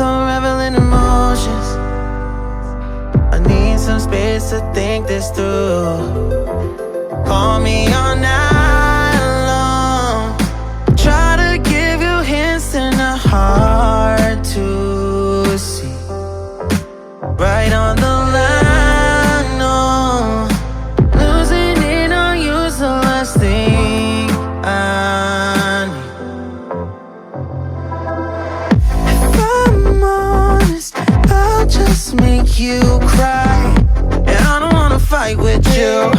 unraveling emotions. I need some space to think this through. Call me all night long. Try to give you hints and a hard to see. Right on the line, no. Losing it on you's the last thing I need. If I'm honest, I'll just make you cry. And I don't wanna fight with you.